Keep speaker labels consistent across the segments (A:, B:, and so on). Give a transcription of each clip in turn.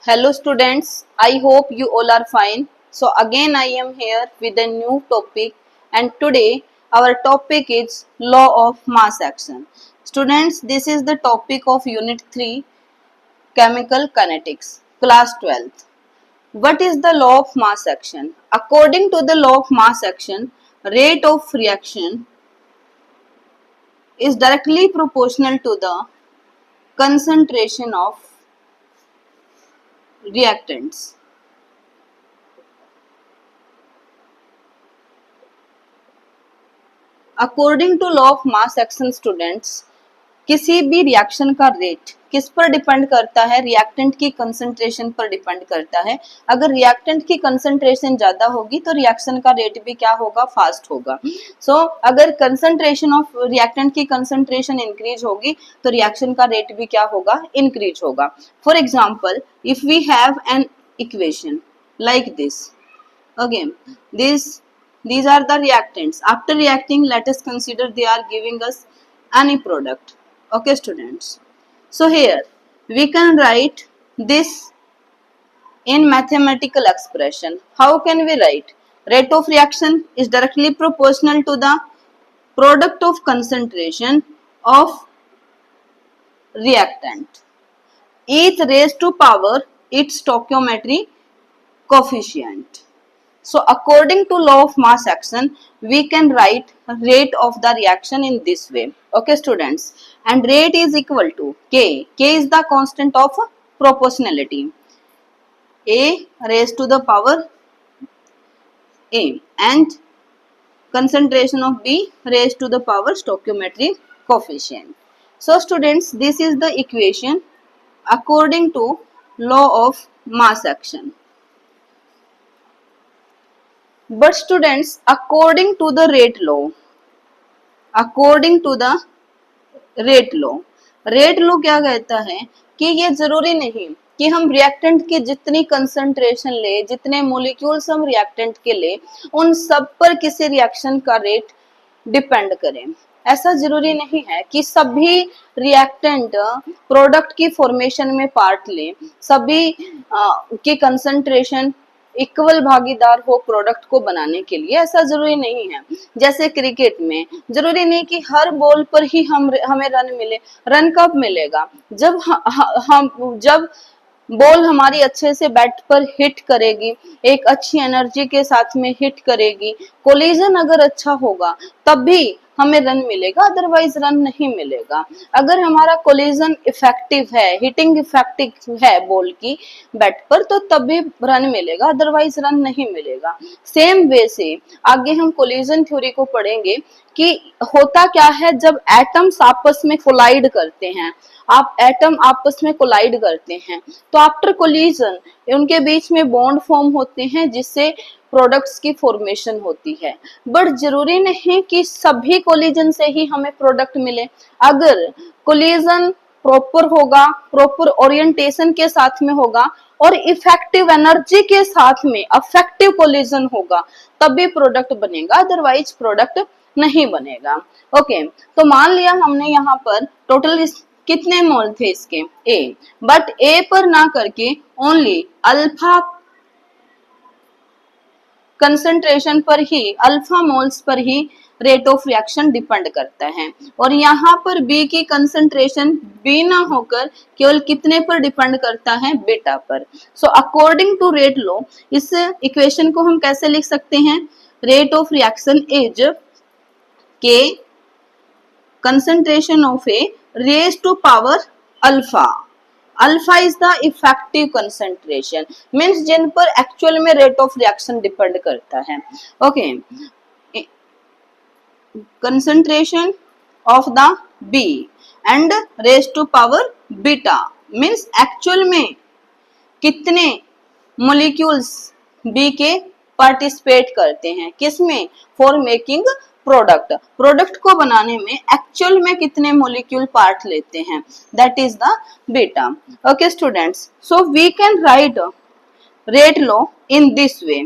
A: Hello students, I hope you all are fine. So again I am here with a new topic and today our topic is law of mass action. Students, this is the topic of unit 3 chemical kinetics class 12th. What is the law of mass action? According to the law of mass action, rate of reaction is directly proportional to the concentration of reactants. According to law of mass action students, किसी भी reaction का rate किस पर depend करता है? Reactant की concentration पर depend करता है। अगर रिएक्टेंट की कंसंट्रेशन ज्यादा होगी तो रिएक्शन का रेट भी क्या होगा? फास्ट होगा। अगर कंसंट्रेशन ऑफ रिएक्टेंट की कंसंट्रेशन इंक्रीज होगी तो रिएक्शन का रेट भी क्या होगा? इंक्रीज होगा। For example, if we have an equation like this, okay, these are the reactants. After reacting, let us consider they are giving us any product. Okay students, so here we can write this in mathematical expression. How can we write? Rate of reaction is directly proportional to the product of concentration of reactant, each raised to power its stoichiometry coefficient. So according to law of mass action, we can write rate of the reaction in this way. Okay students, and rate is equal to K. K is the constant of proportionality. A raised to the power A and concentration of B raised to the power stoichiometry coefficient. So students, this is the equation according to law of mass action. But students, according to the rate law, rate law क्या कहता है कि ये जरूरी नहीं कि हम reactant की जितनी कंसंट्रेशन ले, जितने मोलिक्यूल्स हम रिएक्टेंट के ले, उन सब पर किसी रिएक्शन का रेट डिपेंड करें। ऐसा जरूरी नहीं है कि सभी रिएक्टेंट प्रोडक्ट की फॉर्मेशन में पार्ट लें, सभी की कंसंट्रेशन इक्वल भागीदार हो प्रोडक्ट को बनाने के लिए। ऐसा जरूरी नहीं है। जैसे क्रिकेट में जरूरी नहीं कि हर बॉल पर ही हमें रन मिले। रन कब मिलेगा? जब बॉल हमारी अच्छे से बैट पर हिट करेगी, एक अच्छी एनर्जी के साथ में हिट करेगी, कोलिजन अगर अच्छा होगा तब भी हमें रन मिलेगा, अदरवाइज रन नहीं मिलेगा। अगर हमारा कोलिजन इफेक्टिव है, हिटिंग इफेक्टिव है बॉल की बैट पर, तो तब भी रन मिलेगा, अदरवाइज रन नहीं मिलेगा। सेम वे से आगे हम कोलिजन थ्योरी को पढ़ेंगे कि होता क्या है जब एटम्स आपस में कोलाइड करते हैं। एटम आपस में कोलाइड करते हैं तो आफ्टर कोलिजन उनके बीच में बॉन्ड फॉर्म होते हैं जिससे प्रोडक्ट्स की फॉर्मेशन होती है। बट जरूरी नहीं कि सभी कोलिजन से ही हमें प्रोडक्ट मिले। अगर कोलिजन प्रॉपर होगा, प्रॉपर ओरिएंटेशन के साथ में होगा और इफेक्टिव एनर्जी के साथ में अफेक्टिव कोलिजन होगा तब भी प्रोडक्ट बनेगा, अदरवाइज प्रोडक्ट नहीं बनेगा। ओके, तो मान लिया हमने यहाँ पर टोटल कितने मोल थे इसके? ए, बट ए पर ना करके ओनली अल्फा कंसंट्रेशन पर ही, alpha moles per he rate of reaction depend करता है। और यहाँ पर बी की कंसंट्रेशन बी ना होकर केवल कितने पर डिपेंड करता है? बीटा पर। So according to rate law, इस इक्वेशन को हम कैसे लिख सकते हैं? Rate of reaction is k concentration of A raised to power alpha. Alpha is the effective concentration, means जिन पर एक्चुअल में रेट ऑफ रिएक्शन डिपेंड करता है। Okay, concentration of the B and raise to power beta, means actual में कितने molecules B के participate करते हैं, किसमें? फॉर मेकिंग प्रोडक्ट को बनाने में एक्चुअल में कितने मॉलिक्यूल पार्ट लेते हैं, that is the beta. Okay students, so we can write rate law in this way,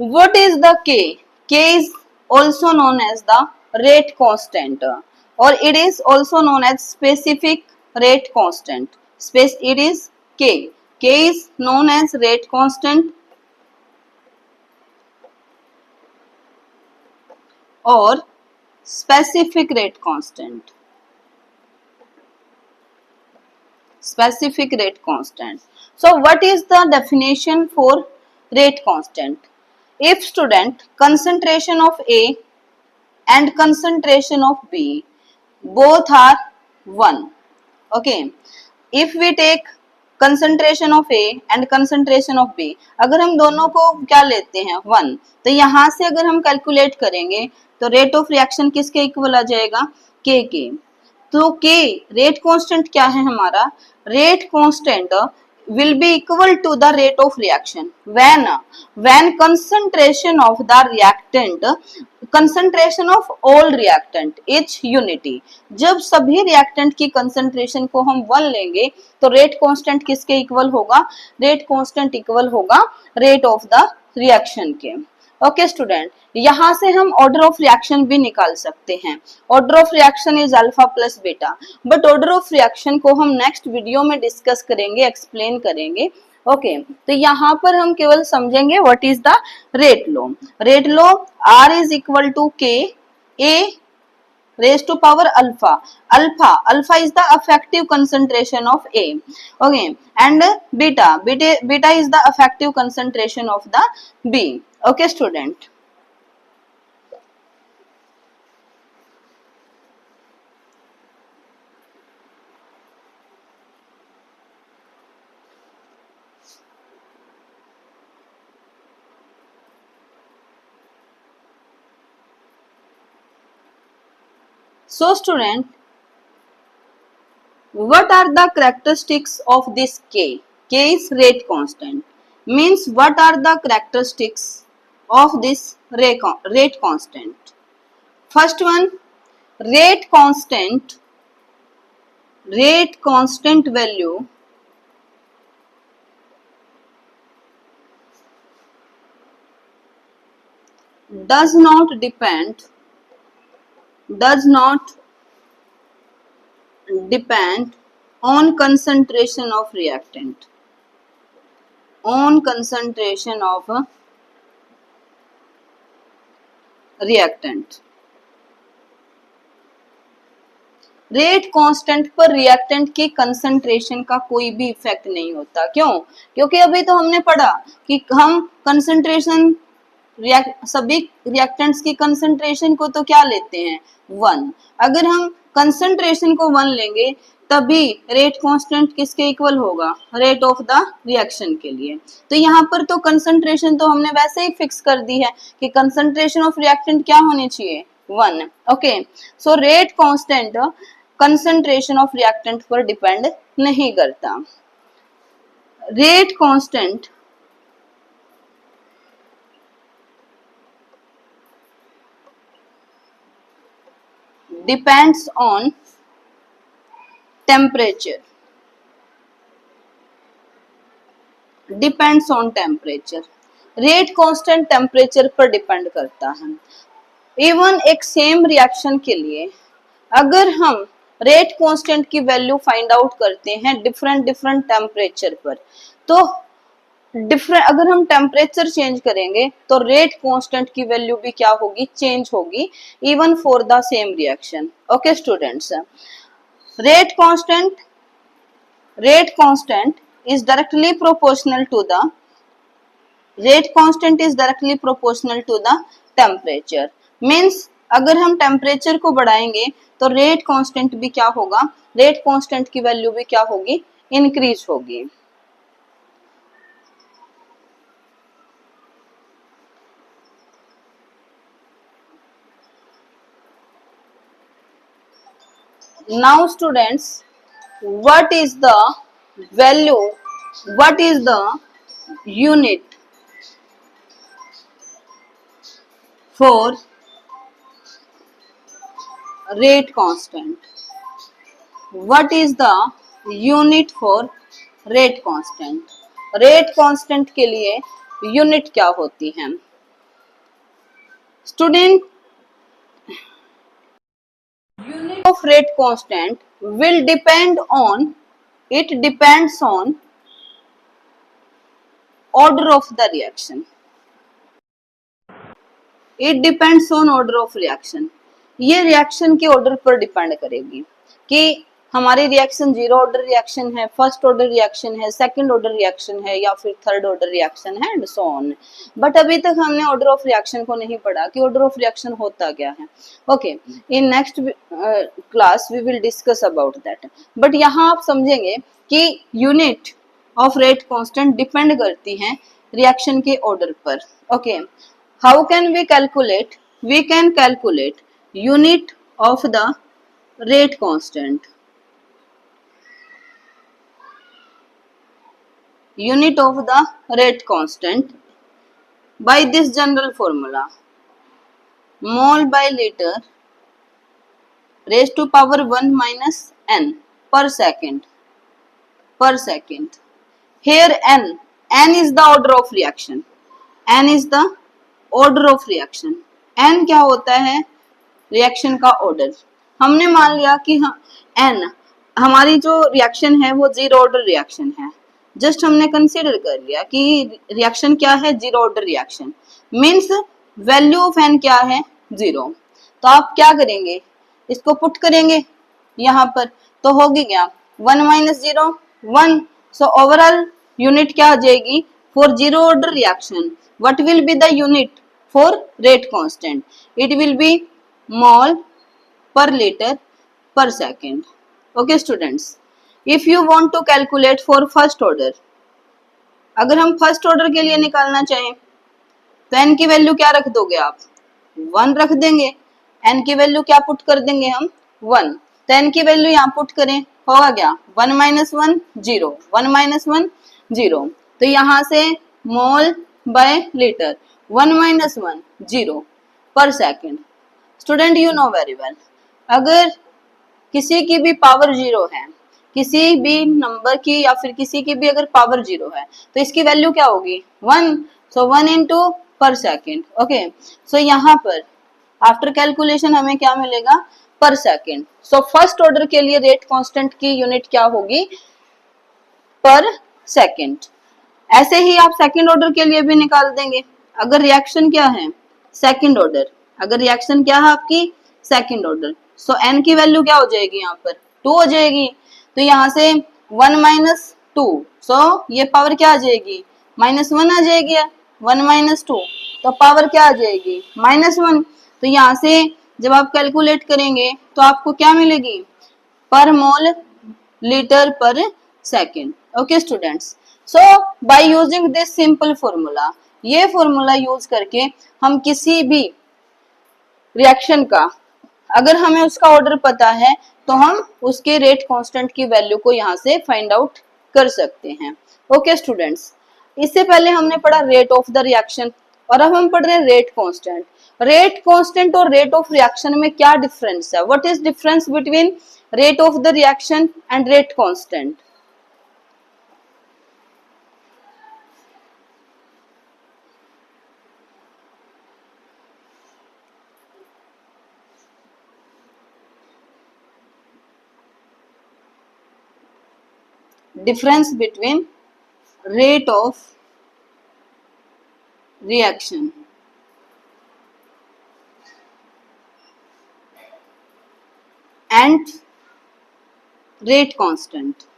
A: what is the K? K is also known as the rate constant. or it is also known as specific rate constant. It is K. K is known as rate constant or specific rate constant. Specific rate constant. So what is the definition for rate constant? If student concentration of A and concentration of B both are 1. Okay. If we take concentration of A and concentration of B, अगर हम दोनों को क्या लेते हैं 1, तो यहाँ से अगर हम कैलकुलेट करेंगे तो रेट ऑफ रिएक्शन किसके इक्वल आ जाएगा? K के। तो K रेट कांस्टेंट क्या है हमारा? Rate constant will be equal to the rate of reaction when concentration of the reactant, concentration of all reactant is unity. जब सभी reactant की concentration को हम 1 लेंगे तो rate constant किसके इक्वल होगा? rate constant इक्वल होगा rate of the reaction के। ओके स्टूडेंट, यहाँ से हम ऑर्डर ऑफ रिएक्शन भी निकाल सकते हैं। Order of reaction is alpha plus beta, but order of reaction को हम नेक्स्ट वीडियो में डिस्कस करेंगे, एक्सप्लेन करेंगे। ओके तो यहाँ पर हम केवल समझेंगे what is the rate law. Rate law R is equal to K A raised to power alpha. Alpha is the effective concentration of A. Okay, and beta is the effective concentration of the B. Okay student. So student, what are the characteristics of this K? K is rate constant. Means what are the characteristics of this rate constant? First one, rate constant value does not depend on concentration of reactant, rate constant पर reactant की concentration का कोई भी effect नहीं होता। क्यों? क्योंकि अभी तो हमने पढ़ा कि हम कंसंट्रेशन सभी रिएक्टेंट्स की कंसंट्रेशन को तो क्या लेते हैं 1। अगर हम कंसंट्रेशन को 1 लेंगे तभी रेट कांस्टेंट किसके इक्वल होगा? रेट ऑफ द रिएक्शन के लिए। तो यहाँ पर तो कंसंट्रेशन तो हमने वैसे ही फिक्स कर दी है कि कंसंट्रेशन ऑफ रिएक्टेंट क्या होनी चाहिए 1। Okay so rate constant concentration of reactant पर डिपेंड नहीं करता। Rate constant depends on temperature, rate constant temperature पर डिपेंड करता है। इवन एक सेम रिएक्शन के लिए अगर हम रेट कांस्टेंट की वैल्यू फाइंड आउट करते हैं डिफरेंट टेम्परेचर पर, तो अगर हम टेम्परेचर चेंज करेंगे तो रेट कांस्टेंट की वैल्यू भी क्या होगी? चेंज होगी, even for the same reaction. Okay students, rate constant is directly proportional to the temperature. Means अगर हम टेम्परेचर को बढ़ाएंगे तो रेट कांस्टेंट भी क्या होगा? रेट कांस्टेंट की वैल्यू भी क्या होगी? इंक्रीज होगी। Now students, what is the unit for rate constant? What is the unit for rate constant? Rate constant के लिए यूनिट क्या होती है student? of rate constant will depend on, it depends on order of the reaction. It depends on order of reaction. ये reaction के order पर depend करेगी कि हमारी रिएक्शन जीरो ऑर्डर रिएक्शन है, फर्स्ट ऑर्डर रिएक्शन है, सेकंड ऑर्डर रिएक्शन है या फिर थर्ड ऑर्डर रिएक्शन है एंड सो ऑन. बट अभी तक हमने ऑर्डर ऑफ रिएक्शन को नहीं पढ़ा कि ऑर्डर ऑफ रिएक्शन होता क्या है. Okay, in next class we will discuss about that. But यहाँ आप समझेंगे कि unit of rate constant depend करती हैं रिएक्शन के ऑर्डर पर. Okay, how can we calculate? We can calculate unit of the rate constant. Unit of the rate constant by this general formula: mole by liter raised to power 1 minus n per second. Per second. Here n is the order of reaction. N is the order of reaction. N क्या होता है? Reaction का order. हमने मान लिया कि N हमारी जो रिएक्शन है वो जीरो ऑर्डर रिएक्शन है. जस्ट हमने कंसीडर कर लिया कि रिएक्शन क्या है? Zero order reaction. Means value of N क्या है? जीरो. तो आप क्या करेंगे? इसको पुट करेंगे यहाँ पर, तो होगी क्या? 1 minus zero 1. So overall unit क्या आ जाएगी for zero order reaction? What will be the unit for rate constant? It will be mole per liter per second. Okay students, if you want to calculate for first order, अगर हम first order के लिए निकालना चाहें तो n की value क्या रख दोगे आप? 1 रख देंगे. n की वैल्यू क्या पुट कर देंगे हम? 1. तो n की वैल्यू यहाँ पुट करें, होगा क्या? 1 माइनस 1 जीरो, 1 माइनस 1 जीरो. तो यहाँ से मोल बाय लीटर 1 माइनस 1 जीरो पर second. Student you know very well, अगर किसी की भी पावर जीरो है, किसी भी नंबर की या फिर किसी की भी अगर पावर जीरो है तो इसकी वैल्यू क्या होगी? 1. सो 1 इंटू पर सेकेंड. ओके, सो यहाँ पर आफ्टर कैलकुलेशन हमें क्या मिलेगा? पर सेकेंड. सो फर्स्ट ऑर्डर के लिए रेट कांस्टेंट की यूनिट क्या होगी? पर सेकेंड. ऐसे ही आप सेकंड ऑर्डर के लिए भी निकाल देंगे. अगर रिएक्शन क्या है? Second order. अगर रिएक्शन क्या है आपकी? Second order. सो n की वैल्यू क्या हो जाएगी? यहाँ पर 2 हो जाएगी. तो यहाँ से 1 माइनस 2, सो ये पावर क्या आ जाएगी? -1 आ जाएगी. 1 माइनस 2 तो पावर क्या आ जाएगी? -1. तो यहाँ से जब आप कैलकुलेट करेंगे तो आपको क्या मिलेगी? पर मोल लीटर पर second. Okay students, so by using this simple formula, ये फॉर्मूला यूज करके हम किसी भी रिएक्शन का अगर हमें उसका ऑर्डर पता है तो हम उसके रेट कांस्टेंट की वैल्यू को यहाँ से फाइंड आउट कर सकते हैं. ओके स्टूडेंट्स, इससे पहले हमने पढ़ा रेट ऑफ द रिएक्शन और अब हम पढ़ रहे हैं रेट कांस्टेंट. रेट कांस्टेंट और रेट ऑफ रिएक्शन में क्या डिफरेंस है? What is difference between rate of the reaction and rate constant? Difference between rate of reaction and rate constant.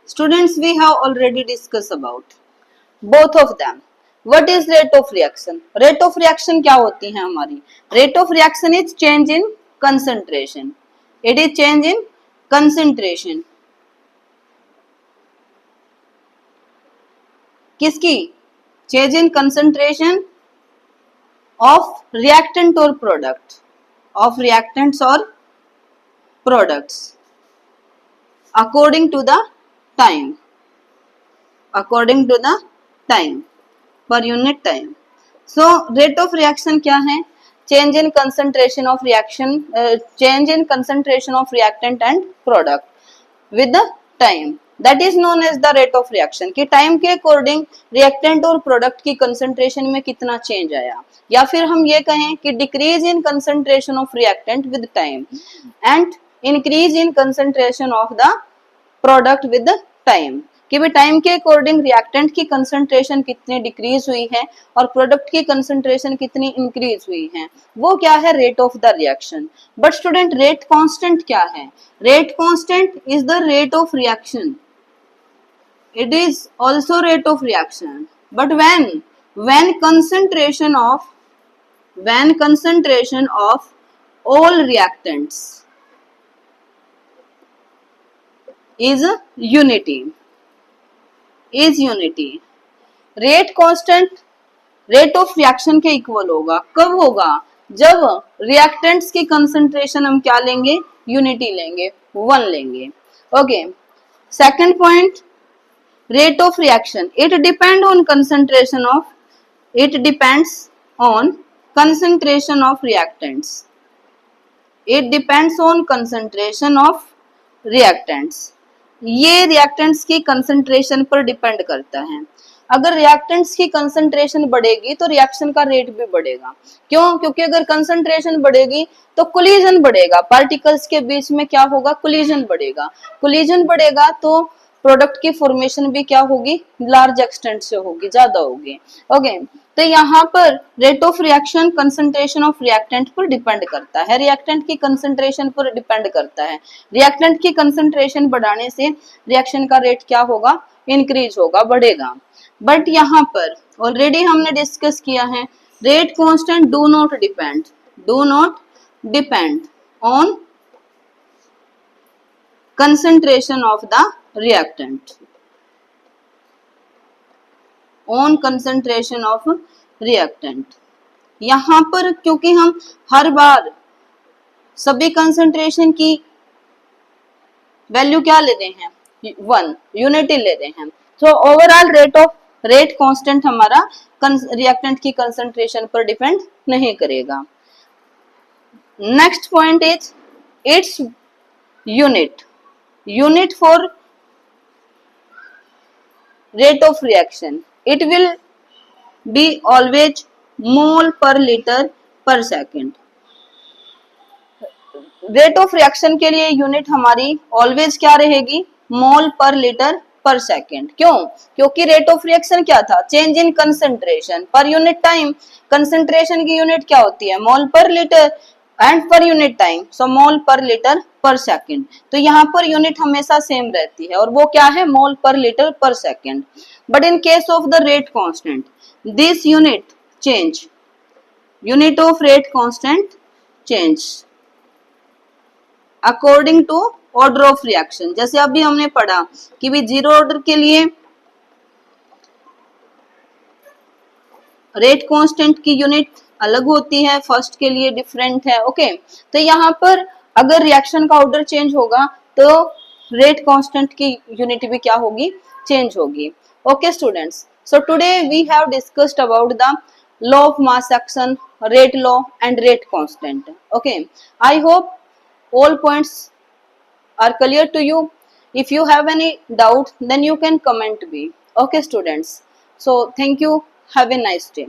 A: Students, we have already discussed about both of them. What is rate of reaction? Rate of reaction क्या होती है हमारी? Rate of reaction is change in concentration. It is change in concentration. किसकी? Change in concentration of reactant or product. Of reactants or products. According to the time. According to the time. Per unit time. So rate of reaction क्या है? change in concentration of reaction, change in concentration of reactant and product with the time, that is known as the rate of reaction, कि time के according reactant और product की concentration में कितना change आया, या फिर हम ये कहें कि decrease in concentration of reactant with time and increase in concentration of the product with time, कि भी टाइम के अकॉर्डिंग रिएक्टेंट की कंसंट्रेशन कितनी डिक्रीज हुई है और प्रोडक्ट की कंसंट्रेशन कितनी इंक्रीज हुई है, वो क्या है, rate of the reaction. But student rate constant क्या है, rate constant is the rate of reaction, it is also rate of reaction, but when concentration of all reactants is unity, rate constant rate of reaction के equal होगा, कब होगा, जब reactants की concentration हम क्या लेंगे, यूनिटी लेंगे, 1 लेंगे। Okay, second point, rate of reaction, it depends on concentration of reactants, it depends on concentration of reactants, ये रिएक्टेंट्स की कंसंट्रेशन पर डिपेंड करता है। अगर रिएक्टेंट्स की कंसंट्रेशन बढ़ेगी तो रिएक्शन का रेट भी बढ़ेगा, क्यों, क्योंकि अगर कंसंट्रेशन बढ़ेगी तो कोलिजन बढ़ेगा, पार्टिकल्स के बीच में क्या होगा, कोलिजन बढ़ेगा तो प्रोडक्ट की फॉर्मेशन भी क्या होगी, लार्ज एक्सटेंट से होगी, ज्यादा होगी। ओके, तो यहाँ पर rate of reaction concentration of reactant पर डिपेंड करता है, रिएक्टेंट की कंसंट्रेशन पर डिपेंड करता है। रिएक्टेंट की कंसंट्रेशन बढ़ाने से रिएक्शन का रेट क्या होगा, इंक्रीज होगा, बढ़ेगा। बट यहाँ पर ऑलरेडी हमने डिस्कस किया है, rate constant do not depend on concentration of the reactant, on concentration of reactant। यहाँ पर क्योंकि हम हर बार सभी कंसंट्रेशन की वैल्यू क्या ले रहे हैं, 1 यूनिटी ले रहे हैं, तो ओवरऑल रेट कांस्टेंट हमारा रिएक्टेंट की कंसंट्रेशन पर डिपेंड नहीं करेगा। Next point is it's unit for rate of reaction, it will be always mole per liter per second। Rate of reaction के लिए यूनिट हमारी ऑलवेज क्या रहेगी, मोल पर लीटर पर सेकेंड। क्यों, क्योंकि रेट ऑफ रिएक्शन क्या था, change in concentration per unit time, concentration की यूनिट क्या होती है, मोल पर litre and per unit time, so mole पर लीटर पर सेकेंड। तो यहाँ पर यूनिट हमेशा सेम रहती है और वो क्या है, मोल पर लीटर पर second. But in case of the rate constant this unit change, unit of rate constant change according to order of reaction. जैसे अभी हमने पढ़ा कि भी जीरो ऑर्डर के लिए रेट कांस्टेंट की यूनिट अलग होती है, फर्स्ट के लिए डिफरेंट है। ओके, तो यहाँ पर अगर रिएक्शन का ऑर्डर चेंज होगा तो रेट कांस्टेंट की यूनिट भी क्या होगी, चेंज होगी। Okay students, so today we have discussed about the law of mass action, rate law and rate constant. Okay, I hope all points are clear to you. If you have any doubt then you can comment me. Okay students, so thank you, have a nice day.